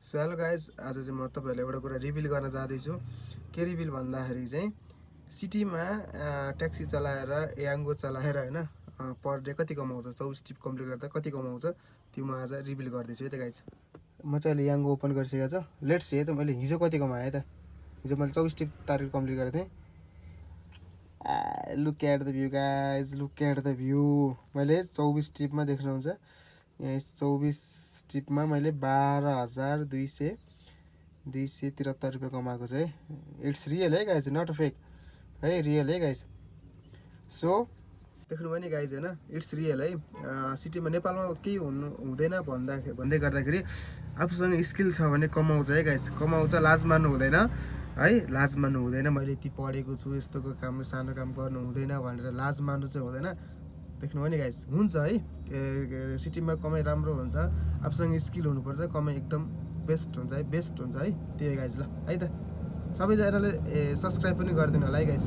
So hello guys, आज चाहिँ म तपाईँहरूलाई एउटा कुरा रिभिल गर्न जाँदैछु। के रिभिल भन्दाखेरि चाहिँ सिटीमा ट्याक्सी चलाएर याङ्गो चलाएर होइन पर डे कति कमाउँछ, 24 ट्रिप कम्प्लिट गर्दा कति कमाउँछ त्यो म आज रिभिल गर्दैछु है त गाइज। म चाहिँ अहिले याङ्गो ओपन गरिसकेको छ। लेट्स है त मैले हिजो कति कमाएँ त। हिजो मैले 24 ट्रिप टार्गेट कम्प्लिट गरेको थिएँ। Look at the view guys, look at the view. मैले 24 ट्रिपमा देख्नुहुन्छ, यहाँ 24 ट्रिपमा मैले 12,273 रुपियाँ कमाएको छ है। इट्स रियल है गाइज, नट अ फेक है, रियल है गाइज। सो देख्नुभयो नि गाइज होइन, इट्स रियल है। सिटीमा नेपालमा केही हुँदैन भन्दै गर्दाखेरि आफूसँग स्किल छ भने कमाउँछ है गाइज, कमाउँछ। लाज मान्नु हुँदैन है, लाज मान्नु हुँदैन। मैले यति पढेको छु, यस्तोको काम सानो काम गर्नु हुँदैन भनेर लाज मान्नु चाहिँ हुँदैन। देख्नुभयो नि गाइज, हुन्छ है सिटीमा कमाइ राम्रो हुन्छ। आफूसँग स्किल हुनुपर्छ, कमाइ एकदम बेस्ट हुन्छ है, बेस्ट हुन्छ है। त्यही गाइज ल है त, सबैजनाले सब्सक्राइब पनि गरिदिनु होला है गाइज।